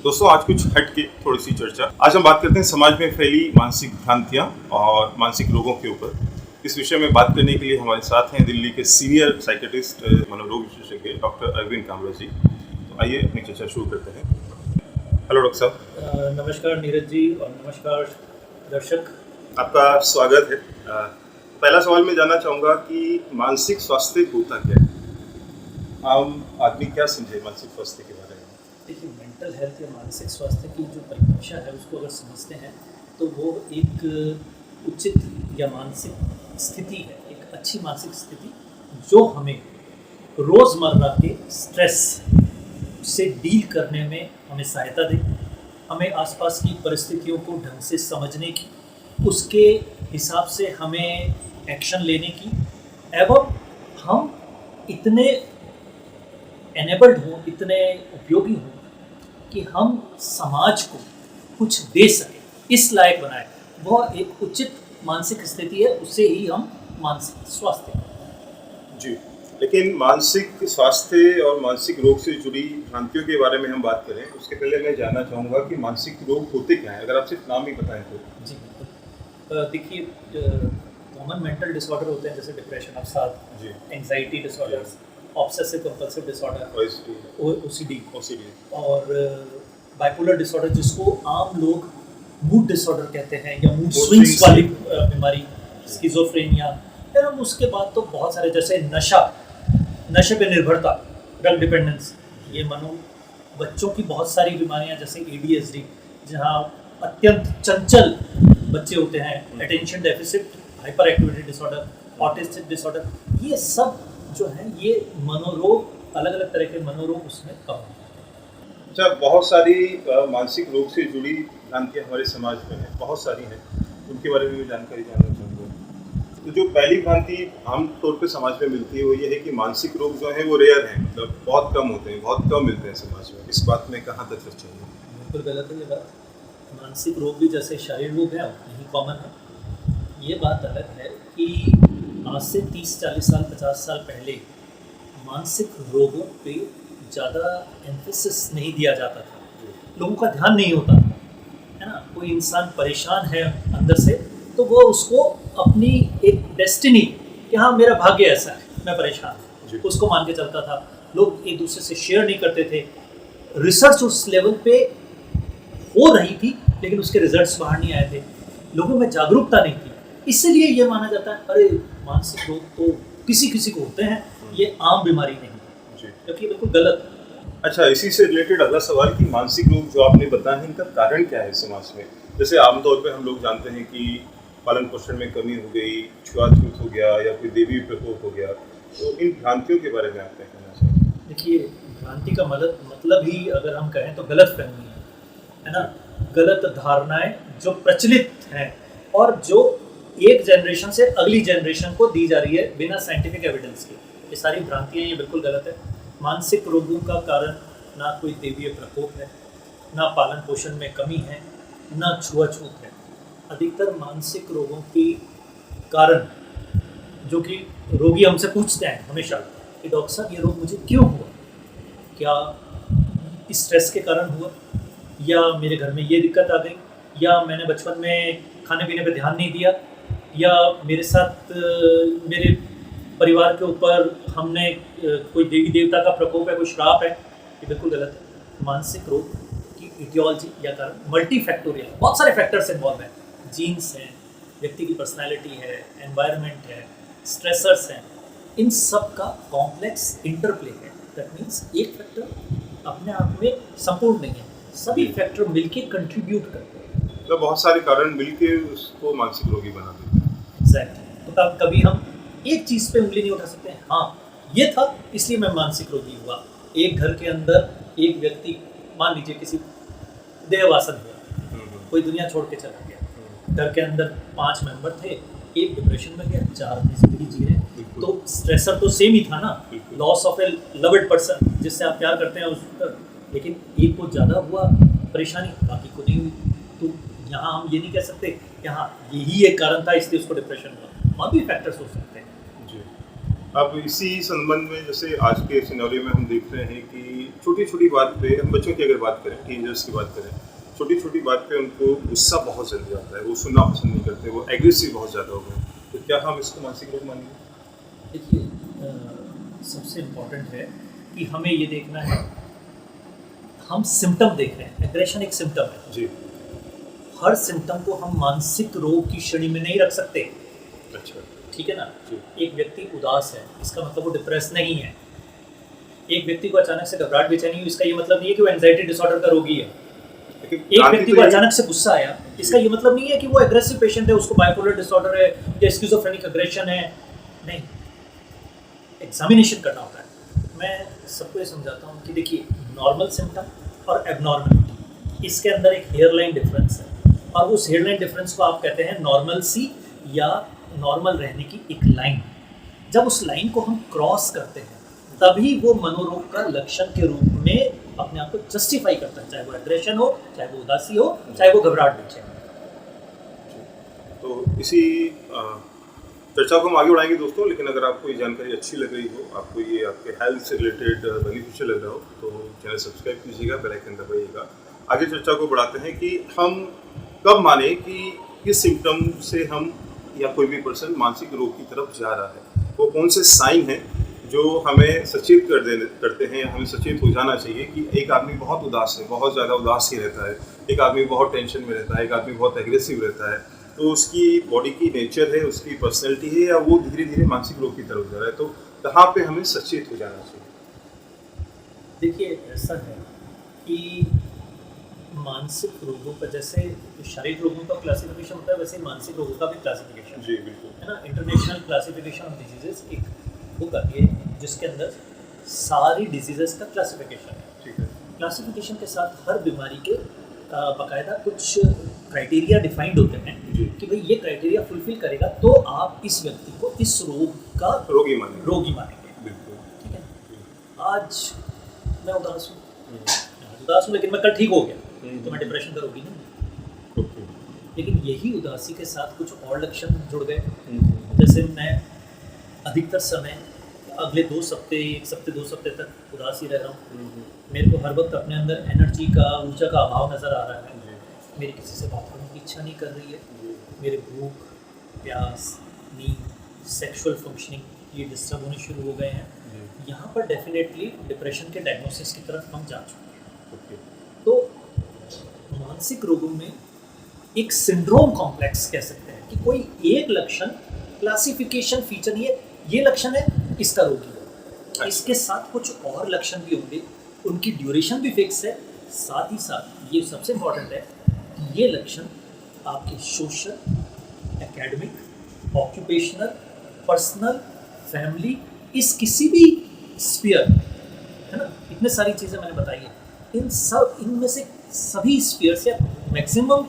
दोस्तों आज कुछ हट के थोड़ी सी चर्चा। आज हम बात करते हैं समाज में फैली मानसिक भ्रांतियाँ और मानसिक रोगों के ऊपर। इस विषय में बात करने के लिए हमारे साथ हैं दिल्ली के सीनियर साइकेट्रिस्ट मनोरोग विशेषज्ञ डॉक्टर अरविंद कामरा जी। तो आइए अपनी चर्चा शुरू करते हैं। हेलो डॉक्टर साहब। नमस्कार नीरज जी और नमस्कार दर्शक, आपका स्वागत है। पहला सवाल मैं जानना चाहूँगा कि मानसिक स्वास्थ्य होता क्या है? आम आदमी क्या समझे मानसिक स्वास्थ्य के बारे में? देखिए, मेंटल हेल्थ या मानसिक स्वास्थ्य की जो परिभाषा है उसको अगर समझते हैं तो वो एक उचित या मानसिक स्थिति है, एक अच्छी मानसिक स्थिति जो हमें रोज़मर्रा के स्ट्रेस से डील करने में हमें सहायता दे, हमें आसपास की परिस्थितियों को ढंग से समझने की, उसके हिसाब से हमें एक्शन लेने की, एवं हम इतने एनेबल्ड हों, इतने उपयोगी हों कि हम समाज को कुछ दे सकें, इस लायक बनाए, वह एक उचित मानसिक स्थिति है। उससे ही हम मानसिक स्वास्थ्य जी, लेकिन मानसिक स्वास्थ्य और मानसिक रोग से जुड़ी भ्रांतियों के बारे में हम बात करें उसके पहले मैं जानना चाहूँगा कि मानसिक रोग होते क्या हैं, अगर आप सिर्फ नाम ही बताएं तो। जी बिल्कुल। देखिए, कॉमन मेंटल डिसऑर्डर होते हैं जैसे डिप्रेशन, अवसाद, anxiety disorders, obsessive compulsive disorder, OCD और बाइपोलर डिसऑर्डर जिसको आम लोग मूड डिसऑर्डर कहते हैं या मूड स्विंग्स वाली बीमारी, स्किज़ोफ्रेनिया। फिर हम उसके बाद तो बहुत सारे जैसे नशे पे निर्भरता, ड्रग डिपेंडेंस, ये बच्चों की बहुत सारी बीमारियां जैसे ADHD, जहाँ अत्यंत चंचल बच्चे होते हैं, attention deficit hyper activity disorder, autistic disorder, ये सब जो है ये मनोरोग, अलग अलग तरह के मनोरोग उसमें कम हैं। अच्छा, बहुत सारी मानसिक रोग से जुड़ी भ्रांतियाँ हमारे समाज में हैं, बहुत सारी हैं, उनके बारे में भी जानकारी जानना चाहूँगा। तो जो पहली भ्रांति आमतौर पे समाज में मिलती है वो ये है कि मानसिक रोग जो है वो रेयर हैं, मतलब बहुत कम होते हैं, बहुत कम मिलते हैं समाज में। इस बात में कहाँ तक सच्चाई है? बिल्कुल गलत है ये बात। मानसिक रोग भी जैसे शारीरिक रोग है उतने ही कॉमन है। ये बात अलग है कि आज से 30-40 साल 50 साल पहले मानसिक रोगों पे ज़्यादा एम्फेसिस नहीं दिया जाता था, लोगों का ध्यान नहीं होता है ना। कोई इंसान परेशान है अंदर से तो वो उसको अपनी एक डेस्टिनी कि हाँ मेरा भाग्य ऐसा है, मैं परेशान हूँ, उसको मान के चलता था। लोग एक दूसरे से शेयर नहीं करते थे। रिसर्च उस लेवल पे हो रही थी लेकिन उसके रिजल्ट्स बाहर नहीं आए थे, लोगों में जागरूकता नहीं थी। इसलिए ये माना जाता है अरे मानसिक रोग तो किसी किसी को होते हैं, ये आम बीमारी नहीं है, क्योंकि बिल्कुल गलत है। अच्छा, इसी से रिलेटेड अगला सवाल कि मानसिक रोग जो आपने बताया है इनका कारण क्या है समाज में? जैसे आमतौर पे हम लोग जानते हैं कि पालन पोषण में कमी हो गई, छुआछूत हो गया या कोई देवी प्रकोप हो गया, तो इन भ्रांतियों के बारे में आप क्या कहना चाहिए? देखिए, भ्रांति का मतलब ही अगर हम कहें तो गलत फहमी है ना, गलत धारणाएं जो प्रचलित हैं और जो एक जनरेशन से अगली जनरेशन को दी जा रही है बिना साइंटिफिक एविडेंस के, ये सारी भ्रांतियाँ, ये बिल्कुल गलत है। मानसिक रोगों का कारण ना कोई देवीय प्रकोप है, ना पालन पोषण में कमी है, ना छुआछूत है। अधिकतर मानसिक रोगों के कारण जो कि रोगी हमसे पूछते हैं हमेशा कि डॉक्टर साहब ये रोग मुझे क्यों हुआ, क्या स्ट्रेस के कारण हुआ, या मेरे घर में ये दिक्कत आ गई, या मैंने बचपन में खाने पीने पे ध्यान नहीं दिया, या मेरे साथ मेरे परिवार के ऊपर हमने कोई देवी देवता का प्रकोप है, कोई श्राप है। ये बिल्कुल गलत है। मानसिक रोग की इटियोलॉजी या कारण मल्टी फैक्टोरियल, बहुत सारे फैक्टर्स इन्वॉल्व हैं। जीन्स हैं, व्यक्ति की पर्सनैलिटी है, एनवायरनमेंट है, स्ट्रेसर्स हैं, इन सब का कॉम्प्लेक्स इंटरप्ले है। दैट मीन्स एक फैक्टर अपने आप में संपूर्ण नहीं है, सभी फैक्टर मिलके कंट्रीब्यूट करते हैं। तो बहुत सारे कारण मिलके उसको मानसिक रोगी बना देते हैं। एग्जैक्टली। तो कभी हम एक चीज़ पे उंगली नहीं उठा सकते हैं, हाँ ये था इसलिए मैं मानसिक रोगी हुआ। एक घर के अंदर एक व्यक्ति, मान लीजिए किसी देहवासन हुआ, कोई दुनिया छोड़ के चला गया, घर के अंदर 5 मेंबर थे, एक डिप्रेशन में गया, 4 अपनी जिंदगी जी रहे हैं, तो स्ट्रेसर तो सेम ही था ना, loss of A loved person जिससे आप प्यार करते हैं उस पर, लेकिन एक को ज़्यादा हुआ परेशानी, बाकी को नहीं हुई। तो यहाँ हम ये नहीं कह सकते कि हाँ यही एक कारण था इसलिए उसको डिप्रेशन हुआ, और भी फैक्टर्स हो सकते हैं। जी, अब इसी संबंध में जैसे आज के सिनेरियो में हम देख रहे हैं कि छोटी छोटी बात पे, हम बच्चों की अगर बात करें, टीनेजर्स की बात करें, छोटी छोटी बात पे उनको गुस्सा बहुत जल्दी आता है, वो सुनना पसंद नहीं करते, वो एग्रेसिव बहुत ज़्यादा हो गए। तो क्या हम इसको मानसिक रोग मानेंगे? देखिए सबसे इम्पोर्टेंट है कि हमें ये देखना है, हम सिम्टम देख रहे हैं, एग्रेशन एक सिम्टम है। जी। हर सिम्टम को हम मानसिक रोग की श्रेणी में नहीं रख सकते, अच्छा। ठीक है ना। जी। एक व्यक्ति उदास है, इसका मतलब वो डिप्रेस नहीं है। एक व्यक्ति को अचानक से घबराहट बेचैनी हुई, इसका ये मतलब नहीं है कि वो एंजाइटी डिसऑर्डर का रोगी है। लेकिन एक क्रांति व्यक्ति तो को ये- अचानक से गुस्सा आया, इसका ये मतलब नहीं है कि वो एग्रेसिव पेशेंट है, उसको बाइपोलर डिसऑर्डर है या स्किज़ोफ्रेनिक एग्रेशन है। नहीं, एग्जामिनेशन करना होता है। मैं सबको ये समझाता हूँ कि देखिए, नॉर्मल सिम्टम और एबनॉर्मलिटी, इसके अंदर एक हेयरलाइन डिफरेंस है, और उस हेयरलाइन डिफरेंस को आप कहते हैं नॉर्मल सी या नॉर्मल रहने की एक लाइन। जब उस लाइन को हम क्रॉस करते हैं, तभी वो मनोरोग का लक्षण के रूप में अपने आप को जस्टिफाई करता है, चाहे वो एग्रेशन हो, चाहे वो उदासी हो, चाहे वो घबराहट बेचैनी हो। तो इसी चर्चा को हम आगे बढ़ाएंगे दोस्तों, लेकिन अगर आपको ये जानकारी अच्छी लग रही हो, आपको ये आपके हेल्थ से रिलेटेड बेनिफिशियल लग रहा हो, तो चैनल सब्सक्राइब कीजिएगा, बेल आइकन दबाइएगा। आगे चर्चा को बढ़ाते हैं कि हम कब माने कि किस सिम्टम से हम या कोई भी पर्सन मानसिक रोग की तरफ जा रहा है। वो कौन से साइन हैं जो हमें सचेत करते हैं, हमें सचेत हो जाना चाहिए कि एक आदमी बहुत उदास है, बहुत ज़्यादा उदास ही रहता है, एक आदमी बहुत टेंशन में रहता है, एक आदमी बहुत एग्रेसिव रहता है, तो उसकी बॉडी की नेचर है, उसकी पर्सनैलिटी है, या वो धीरे धीरे मानसिक रोग की तरफ जा रहा है। तो कहाँ पे हमें सचेत हो जाना चाहिए? देखिए, ऐसा है कि मानसिक रोगों का जैसे शारीरिक रोगों का क्लासिफिकेशन होता है, वैसे ही मानसिक रोगों का भी क्लासिफिकेशन जी बिल्कुल है ना। इंटरनेशनल क्लासिफिकेशन ऑफ डिजीजेस एक बुक आती है जिसके अंदर सारी डिजीजेस का क्लासिफिकेशन है। ठीक है। क्लासिफिकेशन के साथ हर बीमारी के बाकायदा कुछ क्राइटेरिया डिफाइंड होते हैं जी। कि भाई ये क्राइटेरिया फुलफिल करेगा तो आप इस व्यक्ति को इस रोग का रोगी माने रोगी मानेंगे, बिल्कुल। ठीक है। आज मैं उदास हूँ, आज उदास हूँ, लेकिन मैं कल ठीक हो गया तो मैं डिप्रेशन का रोगी नहीं। ओके। लेकिन यही उदासी के साथ कुछ और लक्षण जुड़ गए, जैसे मैं अधिकतर समय अगले 2 हफ्ते, 1 हफ्ते, 2 हफ्ते तक उदास ही रह रहा हूँ। मेरे को हर वक्त अपने अंदर एनर्जी का, ऊर्जा का अभाव नज़र आ रहा है। मेरी किसी से बात करने की इच्छा नहीं कर रही है। मेरे भूख, प्यास, नींद, सेक्सुअल फंक्शनिंग, ये डिस्टर्ब होने शुरू हो गए हैं। यहाँ पर डेफिनेटली डिप्रेशन के डायग्नोसिस की तरफ हम जा चुके हैं। तो मानसिक रोगों में एक सिंड्रोम कॉम्प्लेक्स कह सकते हैं कि कोई एक लक्षण, क्लासिफिकेशन फीचर नहीं है, ये लक्षण है इसका रोगी है, इसके साथ कुछ और लक्षण भी होंगे, उनकी ड्यूरेशन भी फिक्स है। साथ ही साथ ये सबसे इम्पॉर्टेंट है कि ये लक्षण आपके social, academic, occupational, personal, family, इस किसी भी स्फीयर, है ना, इतने सारी चीज़ें मैंने बताई है, इनमें से सभी स्फीयर से मैक्सिमम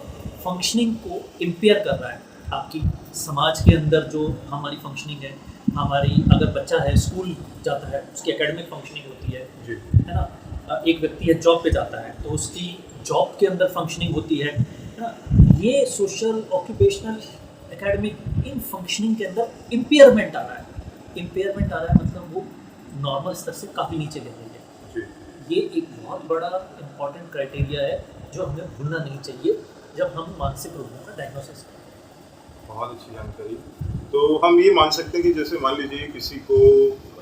फंक्शनिंग को इम्पेयर कर रहा है। आपकी समाज के अंदर जो हमारी फंक्शनिंग है, हमारी अगर बच्चा है स्कूल जाता है उसकी एकेडमिक फंक्शनिंग होती है ना। एक व्यक्ति है जॉब पे जाता है तो उसकी जॉब के अंदर फंक्शनिंग होती है ना। ये सोशल, ऑक्यूपेशनल, एकेडमिक, इन फंक्शनिंग के अंदर इम्पेयरमेंट आ रहा है। इम्पेयरमेंट आ रहा है मतलब वो नॉर्मल स्तर से काफ़ी नीचे गिर रही है। ये एक बहुत बड़ा इम्पॉर्टेंट क्राइटेरिया है जो हमें भूलना नहीं चाहिए जब हम मानसिक रोगों का डायग्नोसिस करें। बहुत अच्छी जानकारी। तो हम ये मान सकते हैं कि जैसे मान लीजिए किसी को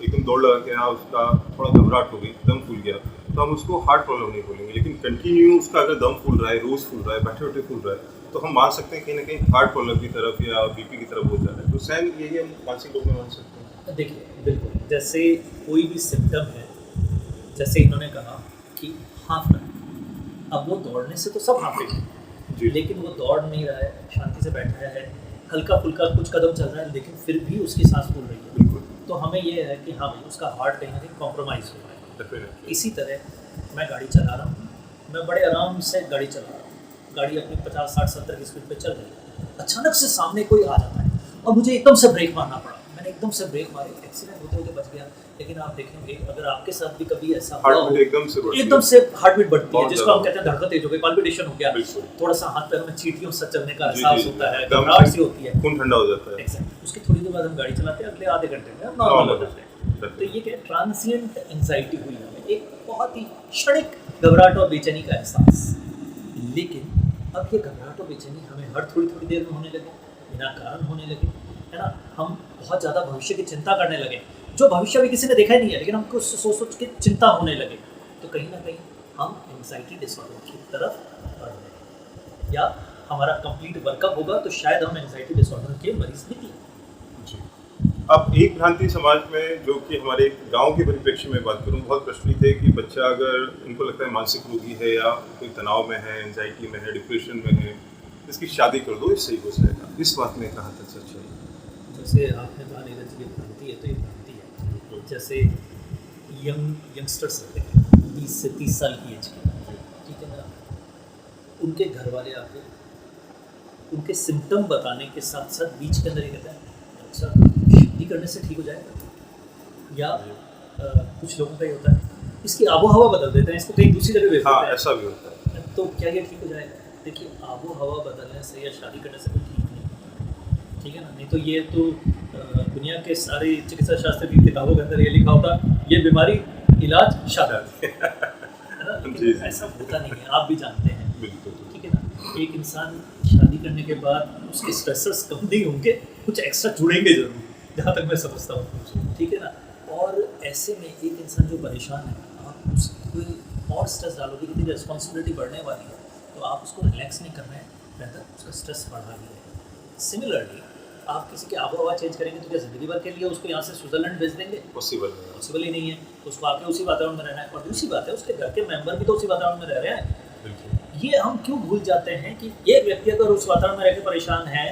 एकदम दौड़ लगा के यहाँ उसका थोड़ा घबराहट हो गई, दम फूल गया, तो हम उसको हार्ट प्रॉब्लम नहीं बोलेंगे, लेकिन कंटिन्यू उसका अगर दम फूल रहा है, रोज़ फूल रहा है, बैठे बैठे फूल रहा है, तो हम मान सकते हैं कहीं ना कहीं हार्ट प्रॉब्लम की तरफ या बीपी की तरफ हो जा रहा है। तो सैन यही हम मानसिक रोग में मान सकते हैं। देखिए, बिल्कुल जैसे कोई भी सिम्टम है, जैसे इन्होंने कहा कि हाँफना, अब वो दौड़ने से तो सब हाँफेंगे, लेकिन वो दौड़ नहीं रहा है, शांति से बैठा है, हल्का फुल्का कुछ कदम चल रहा है, लेकिन फिर भी उसकी सांस फूल रही है। बिल्कुल। तो हमें ये है कि हाँ भाई, उसका हार्ट कहीं ना कहीं कॉम्प्रोमाइज़ हो रहा है। इसी तरह मैं गाड़ी चला रहा हूँ, मैं बड़े आराम से गाड़ी चला रहा हूँ, गाड़ी अपनी 50, 60, 70 की स्पीड पे चल रही है, अचानक से सामने कोई आ जाता है और मुझे एकदम से ब्रेक मारना पड़ा। मैंने एकदम से ब्रेक मारे, एक्सीडेंट होते होते बच गया। लेकिन आप देखेंगे अगर आपके साथ भी कभी ऐसा हुआ हो, एकदम से हार्ट बीट बढ़ती है, जिसको हम कहते हैं धड़कन तेज हो गई, पाल्पिटेशन हो गया, थोड़ा सा हाथ पैर में चींटियों से चलने का एहसास होता है, घबराहट सी होती है, खून ठंडा हो जाता है। एग्जैक्टली। उसकी थोड़ी देर बाद हम गाड़ी चलाते हैं, अगले आधे घंटे में हम नॉर्मल हो जाते हैं। तो ये क्या ट्रांसिएंट एंजाइटी हुई हमें, एक बहुत ही क्षणिक घबराहट और बेचैनी का एहसास। लेकिन अब ये घबराहट और बेचैनी हमें हर थोड़ी थोड़ी देर में होने लगे, बिना कारण होने लगे, है ना। हम बहुत ज़्यादा भविष्य की चिंता करने लगे, जो भविष्य अभी किसी ने देखा ही नहीं है, लेकिन हमको उससे सोच सोच के चिंता होने लगे। तो कहीं ना कहीं हम एंग्जाइटी डिसऑर्डर की तरफ बढ़ रहे हैं, या हमारा कंप्लीट वर्कअप होगा तो शायद हम एंग्जाइटी डिसऑर्डर के मरीज निकले। जी। अब एक भ्रांति समाज में, जो कि हमारे गांव के परिप्रेक्ष्य में बात करूं, बहुत प्रचलित है कि बच्चा अगर उनको लगता है मानसिक रोगी है या कोई तनाव में है, एंजाइटी में है, डिप्रेशन में है, इसकी शादी कर दो, इससे ही हो जाएगा। इस बात में कहाँ तक सच है? जैसे आपने कहा नीरज जी, ये भ्रांति है तो ये भ्रांति है। जैसे यंगस्टर्स रहते हैं 20 से 30 साल की एज के, ठीक है ना, उनके घर वाले आके उनके सिम्टम बताने के साथ साथ बीच के अंदर ये कहते हैं अच्छा शादी करने से ठीक हो जाएगा, या कुछ लोगों का ये होता है इसकी आबो हवा बदल देते हैं, इसको कहीं दूसरी जगह भेज हाँ, देते हैं। ऐसा भी होता है। तो क्या ये ठीक हो जाएगा? देखिए, आबो हवा बदलने से या शादी करने से कोई ठीक नहीं, ठीक है ना। नहीं तो ये तो दुनिया के सारे चिकित्सा शास्त्र की किताबों के अंदर ये लिखा होता, ये बीमारी इलाज शादी, है ना। जी। ऐसा होता नहीं है, आप भी जानते हैं, बिल्कुल। ठीक है ना। एक इंसान शादी करने के बाद उसके स्ट्रेसर्स कम नहीं होंगे, कुछ एक्स्ट्रा जुड़ेंगे जरूर, जहाँ तक मैं समझता हूँ, ठीक है ना। और ऐसे में एक इंसान जो परेशान है, आप उसको और स्ट्रेस डालोगे, कितनी रिस्पॉन्सिबिलिटी बढ़ने वाली है, तो आप उसको रिलैक्स नहीं कर रहे हैं, बेहतर उसका स्ट्रेस बढ़ा रही है। सिमिलरली आप किसी की आबोहवा चेंज करेंगे तो क्या ज़िंदगी भर के लिए उसको यहाँ से स्विट्जरलैंड भेज देंगे? पॉसिबल ही नहीं है। उसको आके उसी वातावरण में रहना है, और दूसरी बात है उसके घर के मेंबर भी तो उसी वातावरण में रह रहे हैं। ये हम क्यों भूल जाते हैं कि एक व्यक्ति अगर उस वातावरण में रह के परेशान है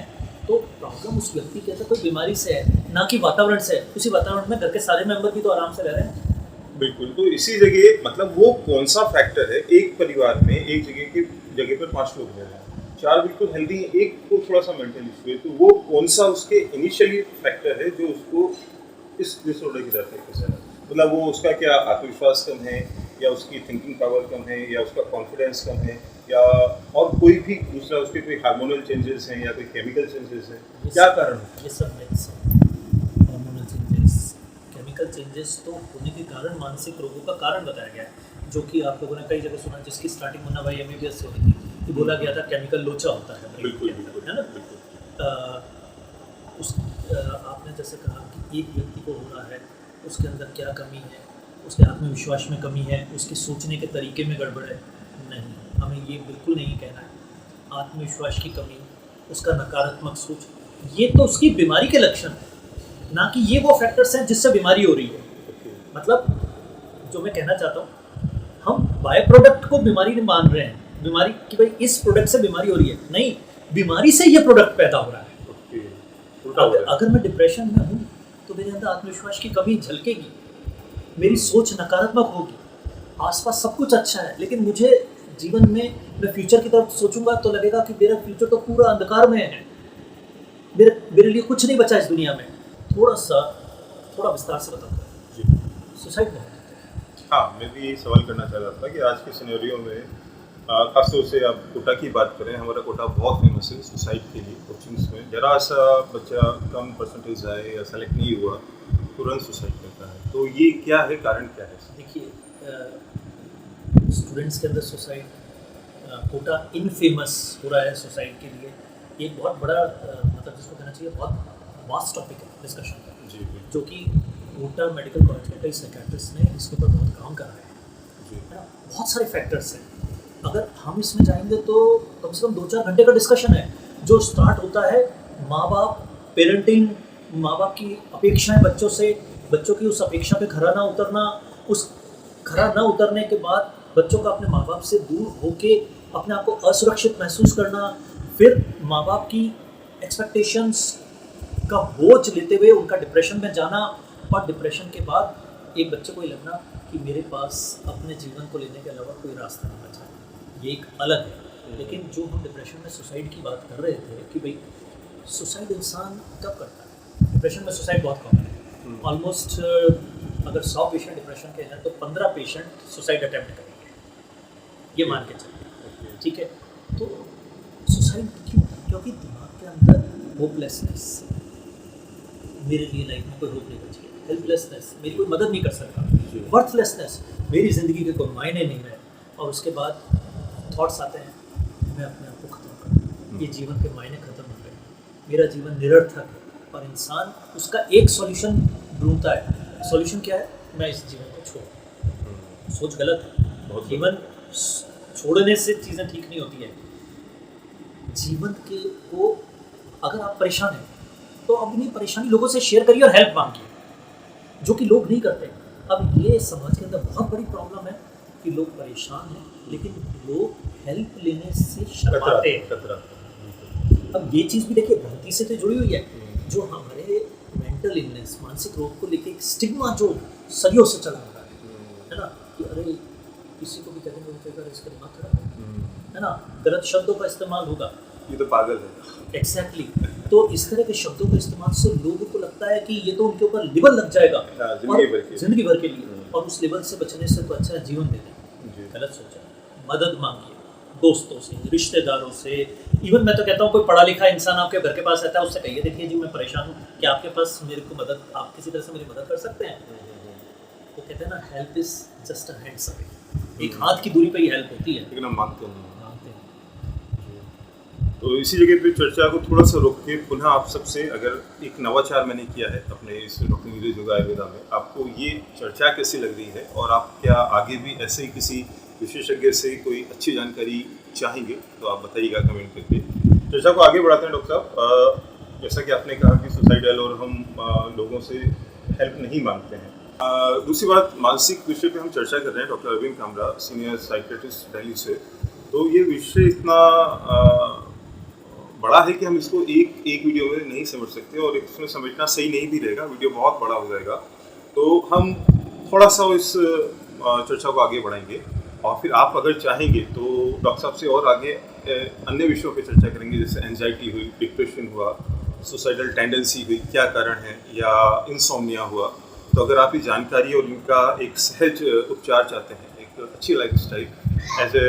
तो प्रॉब्लम उस व्यक्ति के अंदर कोई बीमारी से है, ना कि वातावरण से। उसी वातावरण में घर के सारे मेंबर भी तो आराम से रह रहे हैं। बिल्कुल। तो इसी जगह मतलब वो कौन सा फैक्टर है, एक परिवार में एक जगह पर 5 लोग रह रहे हैं, 4 बिल्कुल हेल्दी हैं, एक को थोड़ा सा मेंटल इशू है, तो वो कौन सा उसके इनिशियली फैक्टर है जो उसको इस डिसऑर्डर की तरफ लेके जा रहा है? मतलब वो उसका क्या आत्मविश्वास कम है, या उसकी थिंकिंग पावर कम है, या उसका कॉन्फिडेंस कम है, या और कोई भी दूसरा उसके कोई हार्मोनल चेंजेस हैं या कोई केमिकल चेंजेस हैं, क्या कारण है? ये सब मिथ्स हैं। हार्मोनल चेंजेस, केमिकल चेंजेस तो होने के कारण मानसिक रोगों का कारण बताया गया है, जो कि आप लोगों ने कई जगह सुना, जिसकी स्टार्टिंग मुन्ना भाई MBBS से हुई थी, कि बोला गया था केमिकल लोचा होता है ब्रेन के अंदर, है ना। आपने जैसे कहा कि एक व्यक्ति को हो रहा है, उसके अंदर क्या कमी है, उसके आत्मविश्वास में कमी है, उसके सोचने के तरीके में गड़बड़ है। नहीं, हमें ये बिल्कुल नहीं कहना है। आत्मविश्वास की कमी, उसका नकारात्मक सोच, ये तो उसकी बीमारी के लक्षण है, ना कि ये वो फैक्टर्स हैं जिससे बीमारी हो रही है। मतलब जो मैं कहना चाहता हूँ, हम बाय प्रोडक्ट को बीमारी नहीं मान रहे हैं, बीमारी कि भाई इस प्रोडक्ट से बीमारी हो रही है, नहीं, बीमारी से ये प्रोडक्ट पैदा हो रहा है। अगर मैं डिप्रेशन में हूँ तो मेरे अंदर आत्मविश्वास की कमी झलकेगी, मेरी सोच नकारात्मक होगी, आसपास सब कुछ अच्छा है, लेकिन मुझे जीवन में मैं फ्यूचर की तरफ सोचूंगा तो लगेगा कि मेरा फ्यूचर तो पूरा अंधकार में है, मेरे लिए कुछ नहीं बचा इस दुनिया में। थोड़ा विस्तार से बताऊँ, सुसाइड में। हाँ, मैं भी यही सवाल करना चाह रहा था कि आज के सिनेरियो में खासतौर से आप कोटा की बात करें, हमारा कोटा बहुत फेमस है सुसाइड के लिए। कोचिंग्स में जरा सा बच्चा कम परसेंटेज आए या सेलेक्ट नहीं हुआ, तुरंत सुसाइड करता है, तो ये क्या है, कारण क्या है? देखिए, स्टूडेंट्स के अंदर सुसाइड, कोटा इनफेमस हो रहा है सुसाइड के लिए। एक बहुत बड़ा मतलब जिसको कहना चाहिए बहुत वास्ट टॉपिक है डिस्कशन का, जो कि कोटा मेडिकल कॉलेज के कई साइकियाट्रिस्ट ने इसके ऊपर बहुत काम कर रहे हैं, है ना। बहुत सारे फैक्टर्स हैं, अगर हम इसमें जाएंगे तो कम से कम 2-4 घंटे का डिस्कशन है, जो स्टार्ट होता है माँ बाप, पेरेंटिंग, माँ बाप की अपेक्षाएं बच्चों से, बच्चों की उस अपेक्षा पे खरा ना उतरना, उस खरा ना उतरने के बाद बच्चों का अपने माँ बाप से दूर होके अपने आप को असुरक्षित महसूस करना, फिर माँ बाप की एक्सपेक्टेशंस का बोझ लेते हुए उनका डिप्रेशन में जाना, और डिप्रेशन के बाद एक बच्चे को ये लगना कि मेरे पास अपने जीवन को लेने के अलावा कोई रास्ता नहीं बचा। ये एक अलग है। लेकिन जो हम डिप्रेशन में सुसाइड की बात कर रहे थे कि भाई सुसाइड इंसान कब करता है, डिप्रेशन में सुसाइड बहुत कॉमन है। ऑलमोस्ट अगर 100 पेशेंट डिप्रेशन के हैं तो 15 पेशेंट सुसाइड अटैम्प्ट करेंगे, ये मान के चलिए, ठीक है। तो सुसाइड क्यों? क्योंकि दिमाग के अंदर होपलेसनेस, मेरे लिए लाइफ में कोई होप नहीं बची है, हेल्पलेसनेस, मेरी कोई मदद नहीं कर सकता, जी। वर्थलेसनेस, मेरी ज़िंदगी के कोई मायने नहीं है, और उसके बाद थॉट्स आते हैं मैं अपने आप को ख़त्म कर दूँ, ये जीवन के मायने ख़त्म हो गए, मेरा जीवन निरर्थक है। और इंसान उसका एक सॉल्यूशन ढूंढता है। सॉल्यूशन क्या है? मैं इस जीवन को छोड़। सोच गलत है। बहुत जीवन छोड़ने से चीज़ें ठीक नहीं होती है। जीवन के को अगर आप परेशान हैं तो अपनी परेशानी लोगों से शेयर करिए और हेल्प मांगिए, जो कि लोग नहीं करते। अब ये समाज के अंदर बहुत बड़ी प्रॉब्लम है कि लोग परेशान हैं लेकिन लोग हेल्प लेने से शर्माते हैं। खतरा। अब ये चीज़ भी देखिए भ्रांति से तो जुड़ी हुई है, जो हमारे मेंटल इलनेस, मानसिक रोग को लेके एक स्टिग्मा जो सदियों से चला आ रहा है ना, कि अरे किसी को भी कहेंगे वो कहेगा इसका दिमाग खराब है ना, गलत शब्दों का इस्तेमाल होगा, ये तो पागल है। एग्जैक्टली। तो इस तरह के शब्दों के इस्तेमाल से लोगों को लगता है कि ये तो उनके ऊपर लेबल लग जाएगा जिंदगी भर के लिए, और उस लेबल से बचने से तो अच्छा जीवन दे दें। गलत सोचा। मदद मांगिए दोस्तों से, रिश्तेदारों से, इवन मैं तो कहता हूँ कोई पढ़ा लिखा इंसान आपके घर के पास आता है, उससे कहिए देखिए जी मैं परेशान हूँ, क्या आपके पास मेरे को मदद, आप किसी तरह से मेरी मदद कर सकते हैं? वो कहते हैं ना, help is just a hands away, एक हाथ की दूरी पे ही हेल्प होती है, लेकिन हम मानते नहीं। मानते हैं। तो इसी जगह पे चर्चा को थोड़ा सा रोक के पुनः आप सबसे, अगर एक नवाचार मैंने किया है अपने इस डॉक्टर नीरज योगा आयुर्वेदा में, आपको ये चर्चा कैसी लग रही है और आप क्या आगे भी ऐसे ही किसी विशेषज्ञ से कोई अच्छी जानकारी चाहेंगे तो आप बताइएगा कमेंट करके। चर्चा को आगे बढ़ाते हैं डॉक्टर साहब। जैसा कि आपने कहा कि सुसाइडल और हम लोगों से हेल्प नहीं मांगते हैं। दूसरी बात, मानसिक विषय पे हम चर्चा कर रहे हैं doctor Arvind Kamra, senior psychiatrist Delhi से। तो ये विषय इतना बड़ा है कि हम इसको एक वीडियो में नहीं समझ सकते, और इसमें समझना सही नहीं भी रहेगा, वीडियो बहुत बड़ा हो जाएगा। तो हम थोड़ा सा इस चर्चा को आगे बढ़ाएंगे, और फिर आप अगर चाहेंगे तो डॉक्टर साहब से और आगे अन्य विषयों पे चर्चा करेंगे, जैसे एंजाइटी हुई, डिप्रेशन हुआ, सुसाइडल टेंडेंसी हुई, क्या कारण है, या इंसोम्निया हुआ। तो अगर आप ये जानकारी और इनका एक सहज उपचार चाहते हैं, एक अच्छी lifestyle as a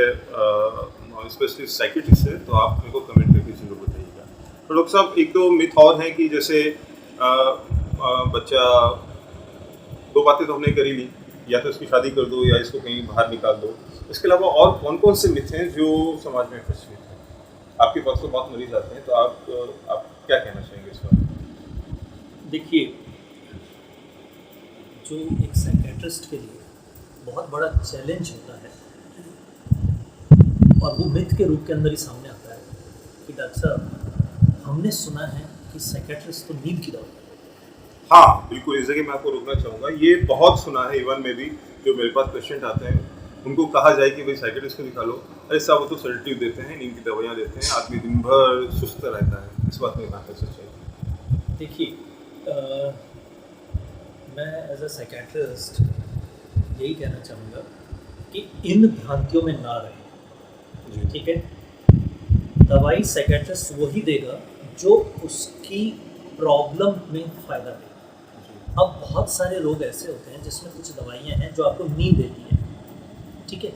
specialist psychiatrist है, तो आप मेरे को कमेंट करके जरूर बताइएगा। तो डॉक्टर साहब, एक दो मिथ और हैं कि जैसे बच्चा, दो बातें तो हमने करी ली, या तो इसकी शादी कर दो या इसको कहीं बाहर निकाल दो। इसके अलावा और कौन कौन से मिथ हैं जो समाज में प्रचलित हैं? आपके पास तो बहुत मरीज आते हैं, तो आप क्या कहना चाहेंगे इस बारे? देखिए, जो एक साइकियाट्रिस्ट के लिए बहुत बड़ा चैलेंज होता है, और वो मिथ के रूप के अंदर ही सामने आता है कि डॉक्टर साहब, हमने सुना है कि साइकियाट्रिस्ट तो नींद की दवा। हाँ बिल्कुल, इस जगह मैं आपको रोकना चाहूँगा। ये बहुत सुना है, इवन में भी जो मेरे पास पेशेंट आते हैं उनको कहा जाए कि भाई साइकियाट्रिस्ट को निकालो, अरे साहब वो तो सेडेटिव देते हैं, नींद की दवाइयाँ देते हैं, आदमी दिन भर सुस्त रहता है। इस बात में कहाँ तक सच्चाई है? देखिए, मैं एज अ साइकियाट्रिस्ट यही कहना चाहूँगा कि इन भ्रांतियों में ना रहें। ठीक है, दवाई साइकियाट्रिस्ट वही देगा जो उसकी प्रॉब्लम में फ़ायदा दे। अब बहुत सारे रोग ऐसे होते हैं जिसमें कुछ दवाइयाँ हैं जो आपको नींद देती हैं, ठीक है,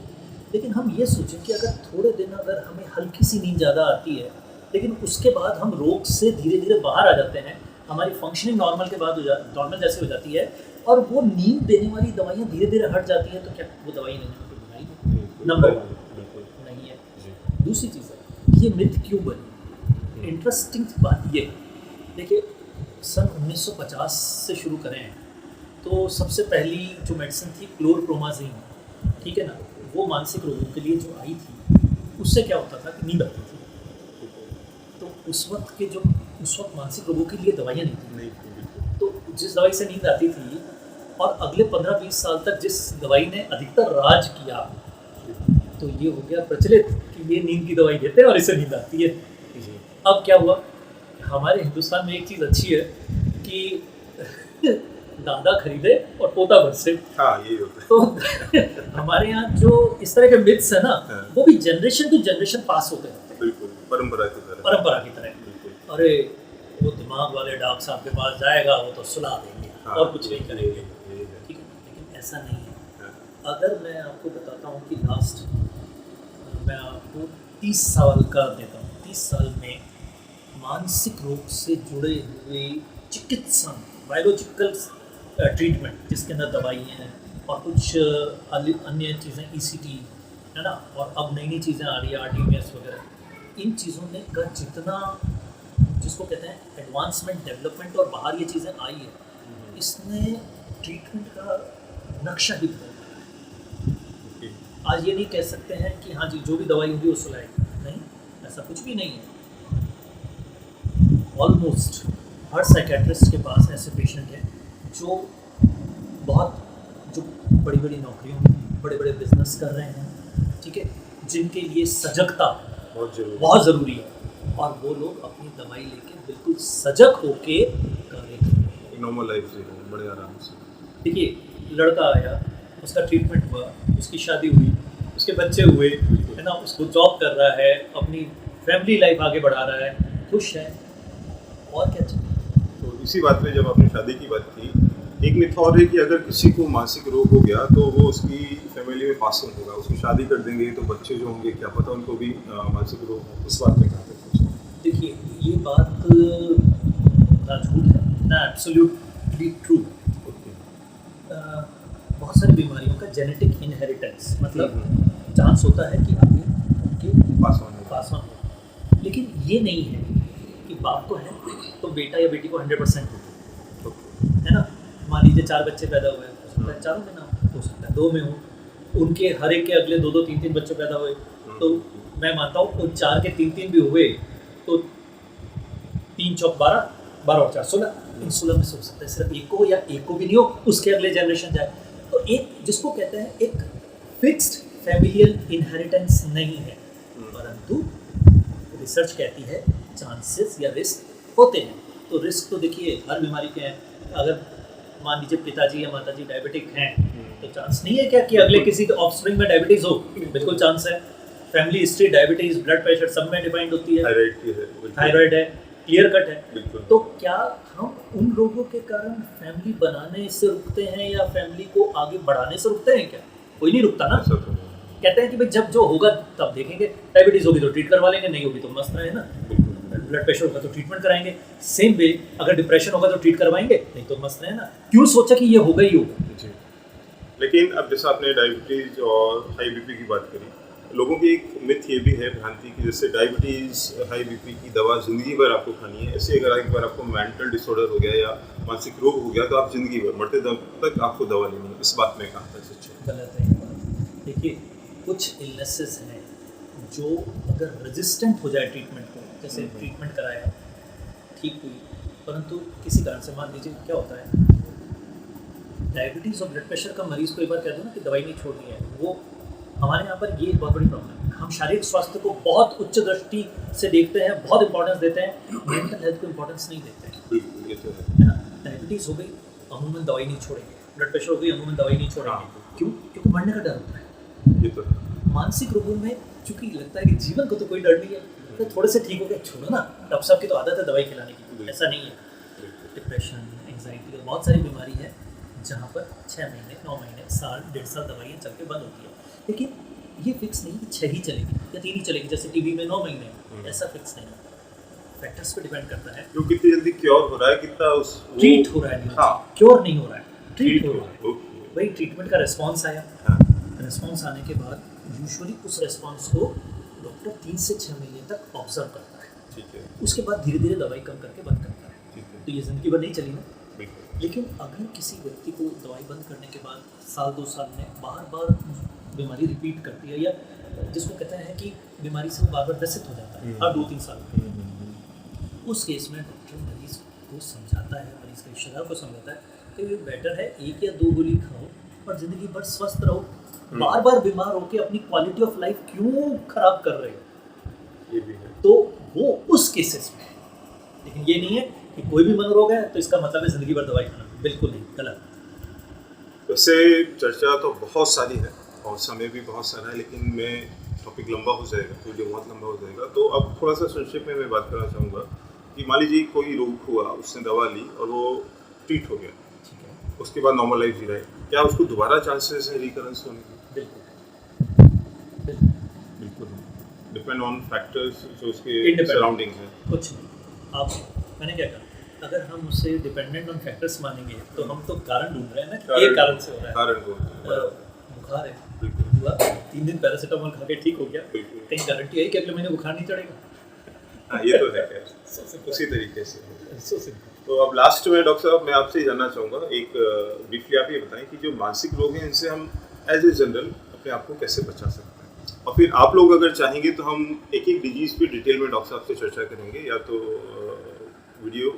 लेकिन हम ये सोचें कि अगर थोड़े दिन अगर हमें हल्की सी नींद ज़्यादा आती है, लेकिन उसके बाद हम रोग से धीरे धीरे बाहर आ जाते हैं, हमारी फंक्शनिंग नॉर्मल के बाद नॉर्मल जैसे हो जाती है, और वो नींद देने वाली दवाइयाँ धीरे धीरे हट जाती हैं, तो क्या वो दवाई लेने की बुराई है? नंबर नहीं है। दूसरी चीज़ है, ये मिथ क्यों बनी? इंटरेस्टिंग बात ये, देखिए सन 1950 से शुरू करें तो सबसे पहली जो मेडिसिन थी क्लोरप्रोमाज़िन, ठीक है ना, वो मानसिक रोगों के लिए जो आई थी, उससे क्या होता था कि नींद आती थी। तो उस वक्त मानसिक रोगों के लिए दवाइयाँ नहीं थी, तो जिस दवाई से नींद आती थी, और अगले 15-20 साल तक जिस दवाई ने अधिकतर राज किया, तो ये हो गया प्रचलित कि ये नींद की दवाई देते हैं और इससे नींद आती है। अब क्या हुआ, हमारे हिंदुस्तान में एक चीज़ अच्छी है कि दादा खरीदे और पोता बरसे। हाँ, ये होता है। तो हमारे यहाँ जो इस तरह के मिथ्स है ना, वो भी जनरेशन टू जनरेशन पास होते हैं। बिल्कुल, परंपरा की तरह। अरे वो दिमाग वाले डॉक्टर साहब के पास जाएगा, वो तो सुला देंगे, हाँ, और कुछ नहीं करेंगे, ठीक है, लेकिन ऐसा नहीं है। अगर मैं आपको बताता हूँ कि मैं आपको 30 साल का देता हूँ, 30 साल में मानसिक रोग से जुड़े हुए चिकित्सा, बायोलॉजिकल ट्रीटमेंट, जिसके अंदर दवाइयाँ हैं, और कुछ अन्य चीज़ें ECT है ना, और अब नई नई चीज़ें आ रही है RTMS वगैरह, इन चीज़ों ने का जितना जिसको कहते हैं एडवांसमेंट डेवलपमेंट और बाहर ये चीज़ें आई है, इसने ट्रीटमेंट का नक्शा ही बदल दिया है। आज ये नहीं कह सकते हैं कि हाँ जी जो भी दवाई होगी वो सुलाएगी, नहीं, ऐसा कुछ भी नहीं है। ऑलमोस्ट हर साइकेट्रिस्ट के पास ऐसे पेशेंट हैं जो बड़ी बड़ी नौकरियों में बड़े बड़े बिजनेस कर रहे हैं, ठीक है, जिनके लिए सजगता बहुत ज़रूरी है, और वो लोग अपनी दवाई लेके बिल्कुल सजग होके करें, नॉर्मल लाइफ जी बड़े आराम से। देखिए लड़का आया, उसका ट्रीटमेंट हुआ, उसकी शादी हुई, उसके बच्चे हुए, है ना, उसको जॉब कर रहा है, अपनी फैमिली लाइफ आगे बढ़ा रहा है, खुश है, और क्या चाहिए। तो इसी बात पे जब आपने शादी की बात की, एक मिथ और है कि अगर किसी को मानसिक रोग हो गया तो वो उसकी फैमिली में पास ऑन होगा, उसकी शादी कर देंगे तो बच्चे जो होंगे क्या पता उनको भी मानसिक रोग हो। उस बात में कहाँ तक सोचें? देखिए ये बात ना झूठ है ना एब्सोल्युटली ट्रू। बहुत सारी बीमारियों का जेनेटिक इनहेरिटेंस मतलब चांस होता है कि आगे उनके पास ऑन हो, लेकिन ये नहीं है कि बाप को है तो बेटा या बेटी को 100% हो, है ना। मान लीजिए 4 बच्चे पैदा हुए, हो सकता है चारों में ना हो सकता है 2 में हो, उनके हर एक के अगले 2-2 3-3 बच्चे पैदा हुए, तो मैं मानता हूँ उन 4 के 3-3 भी हुए तो 3 चौक 12, 12 और 4 16, इन 16 में से हो सकता है सिर्फ एक को, या एक को भी नहीं हो, उसके अगले जनरेशन जाए। तो एक जिसको कहते हैं एक फिक्स्ड फैमिलियल इनहेरिटेंस नहीं है, परंतु रिसर्च कहती है चांसेस या रिस्क होते हैं। तो रिस्क तो देखिए हर बीमारी के हैं, अगर मान लीजिए पिताजी या माताजी डायबिटिक हैं तो चांस नहीं है क्या कि अगले किसी के ऑफस्प्रिंग में डायबिटीज हो, बिल्कुल चांस है। Family history, diabetes, blood pressure सब में डिफाइंड होती है, थायराइड है, क्लियर कट है। तो क्या हम उन रोगों के कारण फैमिली बनाने से रुकते हैं या फैमिली को आगे बढ़ाने से रुकते हैं? क्या कोई नहीं रुकता ना। कहते हैं कि भाई जब जो होगा तब देखेंगे, डायबिटीज होगी तो ट्रीट करवा लेंगे, नहीं होगी तो मस्त रहे ना, ब्लड प्रेशर होगा तो ट्रीटमेंट कराएंगे, सेम वे अगर डिप्रेशन होगा तो ट्रीट करवाएंगे, नहीं तो मस्त रहे ना। क्यों सोचा कि ये होगा ही होगा। लेकिन अब जैसा आपने डायबिटीज और हाई बीपी की बात करी, लोगों की एक मिथ ये भी है, भ्रांति की, जैसे डायबिटीज हाई बीपी की दवा जिंदगी भर आपको खानी है। ऐसे अगर एक बार आपको मेंटल डिसऑर्डर हो गया या मानसिक रोग हो गया तो आप जिंदगी भर मरते दम तक आपको दवा लेनी है। इस बात में कहाँ तक सच है? गलत है ये बात। देखिए कुछ इलनेसेस हैं जो अगर रेजिस्टेंट हो जाए ट्रीटमेंट को, जैसे ट्रीटमेंट कराया ठीक हुई, परंतु किसी कारण से मान लीजिए क्या होता है, डायबिटीज़ और ब्लड प्रेशर का मरीज़ को एक बार कह दो ना कि दवाई नहीं छोड़नी है, वो हमारे यहाँ पर ये बहुत बड़ी प्रॉब्लम है। हम शारीरिक स्वास्थ्य को बहुत उच्च दृष्टि से देखते हैं, बहुत इंपॉर्टेंस देते हैं, मेंटल हेल्थ को इंपॉर्टेंस नहीं देते हैं, ये तो है ना। डायबिटीज़ हो गई अमूमन दवाई नहीं छोड़ेंगे, ब्लड प्रेशर हो गई अमूमन दवाई नहीं छोड़ेंगे, क्यों? क्योंकि मरने का डर होता है। ये तो मानसिक रोगों में चूंकि लगता है कि जीवन को तो कोई डर नहीं है, तो थोड़े से ठीक हो गया छोड़ो ना, डॉक्टर साहब की तो आदत है दवाई खिलाने की, ऐसा नहीं है। डिप्रेशन, एंग्जाइटी और बहुत सारी बीमारी है जहाँ पर 6 महीने, 9 महीने, साल, 1.5 साल दवाइयाँ चल के बंद होती है, लेकिन ये फिक्स नहीं कि 6 ही चलेगी या 3 ही चलेगी, जैसे टीबी में 9 महीने, ऐसा फिक्स नहीं है। फैक्टर्स पे डिपेंड करता है, जो कितनी जल्दी क्योर हो रहा है, कितना उस ट्रीट हो रहा है, हाँ, क्योर नहीं हो रहा है, ट्रीट हो रहा है। वही ट्रीटमेंट का रिस्पॉन्स आया, रिस्पॉन्स आने के बाद यूजुअली उस रिस्पॉन्स को डॉक्टर 3 से 6 महीने तक ऑब्जर्व करता है, ठीक है, उसके बाद धीरे धीरे दवाई कम करके बंद करता है, ठीक है। तो ये जिंदगी भर नहीं चली ना। लेकिन अगर किसी व्यक्ति को दवाई बंद करने के बाद साल 2 साल में बार बार बीमारी रिपीट करती है, या जिसको कहते हैं कि बीमारी से बार बार ग्रसित हो जाता है हर 2-3 साल में, उस केस में डॉक्टर मरीज को समझाता है, मरीज के रिश्तेदार को समझाता है कि ये बेटर है 1 या 2 गोली खाओ और ज़िंदगी भर स्वस्थ रहो, बार बार बीमार होकर अपनी क्वालिटी ऑफ लाइफ क्यों खराब कर रहे हो। ये भी है। तो वो उस केसेस में, लेकिन ये नहीं है कि कोई भी मनोरोग है तो इसका मतलब है ज़िंदगी भर दवाई खाना, बिल्कुल नहीं, गलत। वैसे चर्चा तो बहुत सारी है और समय भी बहुत सारा है, लेकिन मैं टॉपिक लंबा हो जाएगा, वीडियो बहुत लंबा हो जाएगा, तो अब थोड़ा सा संक्षेप में मैं बात करना चाहूँगा कि मान लीजिए कोई रोग हुआ, उसने दवा ली और वो ट्रीट हो गया, ठीक है, उसके बाद नॉर्मल लाइफ जी रहा है, क्या उसको दोबारा चांसेस है रिकरेंस होने की? बिल्कुल डिपेंड ऑन फैक्टर्स जो उसके सराउंडिंग्स हैं। कुछ नहीं, आप मैंने क्या कहा, अगर हम उसे डिपेंडेंट ऑन फैक्टर्स मानेंगे तो हम तो कारण ढूंढ रहे हैं ना, कारण- एक कारण से हो रहा है। कारण को बुखार है, बिल्कुल हुआ 3 दिन पैरासीटामोल खा के ठीक हो गया, बिल्कुल। कहीं गारंटी है कि अगले महीने बुखार नहीं चढ़ेगा? हाँ, ये तो है खैर, उसी तरीके से। तो अब लास्ट में डॉक्टर साहब मैं आपसे जानना चाहूँगा, एक ब्रीफली आप ये बताएं कि जो मानसिक रोग हैं इनसे हम एज ए जनरल अपने आप को कैसे बचा सकते हैं, और फिर आप लोग अगर चाहेंगे तो हम एक एक डिजीज़ पे डिटेल में डॉक्टर साहब से चर्चा करेंगे, या तो वीडियो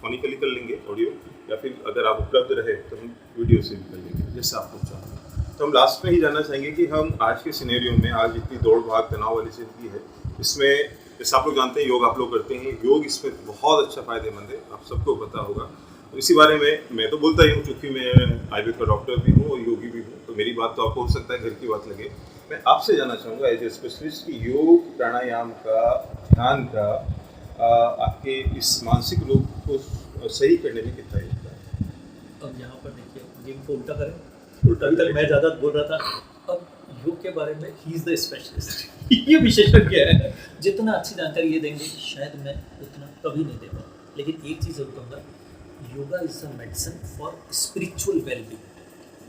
फोनिकली कर लेंगे ऑडियो, या फिर अगर आप उपलब्ध रहे तो हम वीडियो से भी कर लेंगे, जैसे आप लोग चाहें। तो हम लास्ट में ही जानना चाहेंगे कि हम आज के सिनेरियो में, आज इतनी दौड़ भाग तनाव वाली जिंदगी है, इसमें जैसे आप लोग जानते हैं योग आप लोग करते हैं, योग इसमें बहुत अच्छा फ़ायदेमंद है, आप सबको पता होगा। तो इसी बारे में मैं तो बोलता ही हूँ, क्योंकि मैं आयुर्वेद का डॉक्टर भी हूँ और योगी भी हूँ, तो मेरी बात तो आपको हो सकता है घर की बात लगे। मैं आपसे जानना चाहूँगा एज ए स्पेशलिस्ट कि योग प्राणायाम का, ध्यान का आपके इस मानसिक रोग को सही करने में कितना योगदान है? अब यहाँ पर देखिए, गेम को उल्टा करें। अभी तक मैं ज़्यादा बोल रहा था, अब योग के बारे में ही इज़ द स्पेशलिस्ट ये विशेषज्ञ है, जितना अच्छी जानकारी ये देंगे शायद मैं उतना कभी नहीं दे पाऊँ। लेकिन एक चीज़ जरूर कहूँगा, yoga is a medicine for spiritual wellbeing,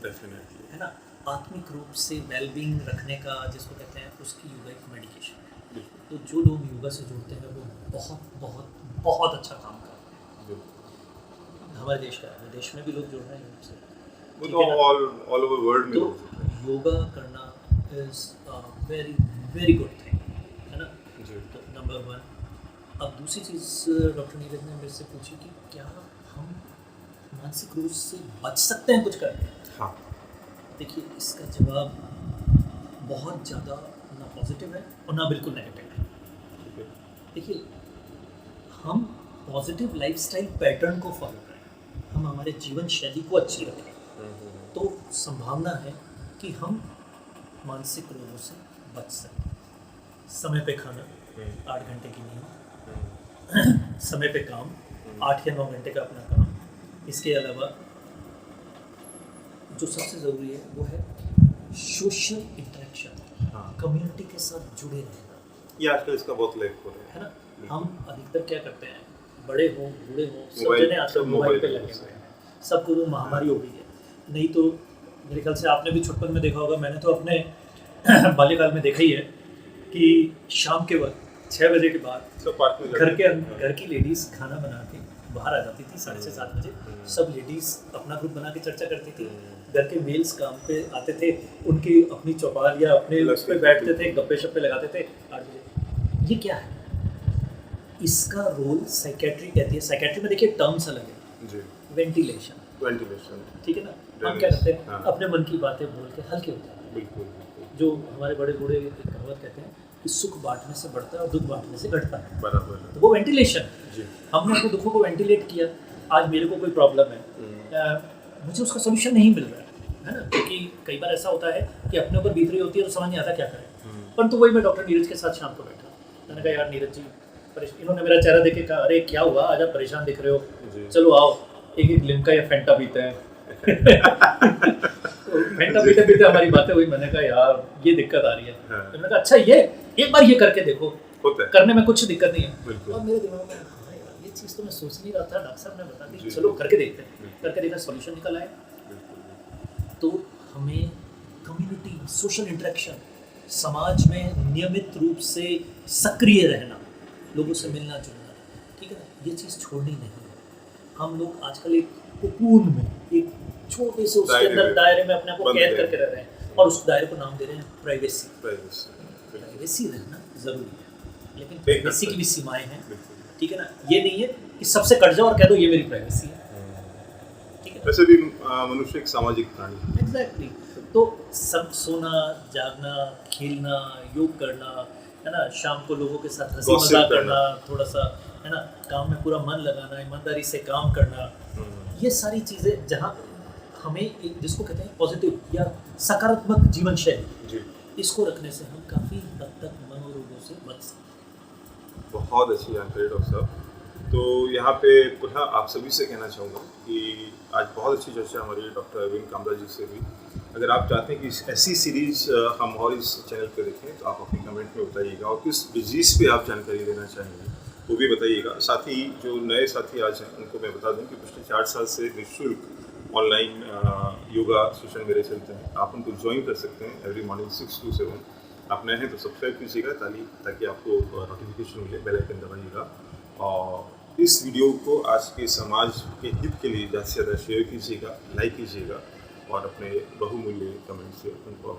definitely है ना। आत्मिक रूप से वेलबींग रखने का जिसको कहते हैं, उसकी योगा एक मेडिकेशन है। तो जो लोग योगा से जुड़ते हैं वो बहुत बहुत बहुत अच्छा काम कर रहे हैं। हमारे देश का, विदेश में भी लोग जुड़ रहे हैं योग से, वो तो ऑल ओवर वर्ल्ड में तो लोग होते हैं। योगा करना is a very very good thing, है ना। जी। तो नंबर 1। अब दूसरी चीज़ डॉक्टर नीरज ने मेरे से पूछी कि क्या हम मानसिक रोग से बच सकते हैं कुछ करके? हाँ, देखिए, इसका जवाब बहुत ज़्यादा ना पॉजिटिव है और ना बिल्कुल नेगेटिव है। ठीक है। देखिए, हम पॉजिटिव लाइफस्टाइल पैटर्न को फॉलो करें, हम हमारे जीवन शैली को अच्छी रखें, तो संभावना है कि हम मानसिक रोगों से बच सकते हैं। समय पे खाना, 8 घंटे की नींद, समय पे काम, 8 या 9 घंटे का अपना काम। इसके अलावा जो सबसे ज़रूरी है वो है सोशल इंटरेक्शन, हाँ, कम्युनिटी के साथ जुड़े रहना, ये आजकल इसका बहुत लैक हो रहा है। है ना। हम अधिकतर क्या करते हैं, बड़े हों बूढ़े हों, सब मोबाइल- जने आजकल सब मोबाइल पे मोबाइल लगे से। हुए हैं। सबको वो महामारी हो गई है। नहीं तो मेरे ख्याल से आपने भी छुटपन में देखा होगा, मैंने तो अपने बाल्यकाल में देखा ही है कि शाम के वक्त 6 बजे के बाद सब पार्क में घर के जाते हैं। घर की लेडीज़ खाना बना के बाहर आ जाती थी 6:30-7 बजे। सब लेडीज़ अपना ग्रुप बना के चर्चा करती थी। घर के मेल्स काम पे आते थे, उनकी अपनी चौपाल या अपने उस पे बैठते थे, गप्पे शप्पे लगाते थे 8 बजे। ये क्या है? इसका रोल साइकेट्री कहती है। साइकेट्री में देखिए टर्म्स अलग है। जी, वेंटिलेशन, वेंटिलेशन, ठीक है ना। हम क्या करते हैं, हाँ। अपने मन की बातें बोल के हल्के हो जाते हैं। बिल्कुल बिल्कुल, जो हमारे बड़े बूढ़े एक कहावत कहते हैं कि सुख बांटने से बढ़ता है और दुख बांटने से घटता है। बराबर है। तो वो वेंटिलेशन, जी, हमने अपने दुखों को वेंटिलेट किया। आज मेरे को कोई प्रॉब्लम है, मुझे उसका सोल्यूशन नहीं मिल रहा है ना, क्योंकि कई बार ऐसा होता है कि अपने ऊपर बीत रही होती है तो समझ नहीं आता क्या करें। परंतु वही मैं डॉक्टर नीरज के साथ शाम को बैठा, मैंने कहा यार नीरज जी, इन्होंने मेरा चेहरा देख के कहा, अरे क्या हुआ, आज आप परेशान दिख रहे हो, जी। चलो आओ एक एक लिम्का या फेंटा पीते हैं। तो फेंटा पीते पीते हमारी बातें हुई। मैंने कहा यार ये दिक्कत आ रही है। हाँ। तो मैंने कहा अच्छा ये एक बार ये करके देखो, होता है। करने में कुछ दिक्कत नहीं है। बिल्कुल। और मेरे दिमाग में हाँ यार, ये चीज़ तो मैं सोच नहीं रहा था, डॉक्टर साहब ने बता दी, जी। चलो करके देखते हैं। बिल्कुल। करके देखा, सॉल्यूशन निकल आया। बिल्कुल। तो हमें कम्युनिटी, सोशल इंटरेक्शन, समाज में नियमित रूप से सक्रिय रहना, लोगों से मिलना जुलना, ठीक है ना, ये चीज़ छोड़नी नहीं है। हम लोग आजकल एक कोकून में, एक छोटे से उसके अंदर दायरे में अपने आप को बंद कैद है। करके रह रहे हैं, और उस दायरे को नाम दे रहे हैं प्राइवेसी। प्राइवेसी, बिल्कुल, प्राइवेसी रहना ज़रूरी है, लेकिन एक प्राइवेसी की हद भी सीमाएं हैं, बिल्कुल। ठीक है ना। ये नहीं है कि सबसे कट जाओ और कह दो ये मेरी प्राइवेसी है, ठीक है। वैसे भी मनुष्य एक सामाजिक प्राणी है। एग्जैक्टली। तो सब सोना, जागना, खेलना, योग करना, है ना, शाम को लोगों के साथ हंसी Gossip मजाक करना। करना, थोड़ा सा, है ना, काम में पूरा मन लगाना, ईमानदारी से काम करना, ये सारी चीज़ें जहाँ हमें एक जिसको कहते हैं पॉजिटिव या सकारात्मक जीवन शैली, जी, इसको रखने से हम काफ़ी हद तक मनोरोगों से बच सकते हैं। बहुत अच्छी जानकारी डॉक्टर साहब। तो यहाँ पे पुनः आप सभी से कहना चाहूँगा कि आज बहुत अच्छी चर्चा हमारी डॉक्टर अरविंद कामरा जी से हुई। अगर आप चाहते हैं कि ऐसी सीरीज़ हम और इस चैनल पे देखें तो आप अपने कमेंट में बताइएगा, और किस डिजीज़ पे आप जानकारी देना चाहेंगे वो भी बताइएगा। साथ ही जो नए साथी आज हैं उनको मैं बता दूं कि पिछले 4 साल से निःशुल्क ऑनलाइन योगा सेशन मेरे चलते हैं। आप उनको ज्वाइन कर सकते हैं एवरी मॉर्निंग 6 to 7। आप नए हैं तो सब्सक्राइब कीजिएगा ताकि आपको नोटिफिकेशन मिले, बेल आइकन दबाइएगा। और इस वीडियो को आज के समाज के हित के लिए ज़्यादा से ज़्यादा शेयर कीजिएगा, लाइक कीजिएगा और अपने बहुमूल्य कमेंट से उनको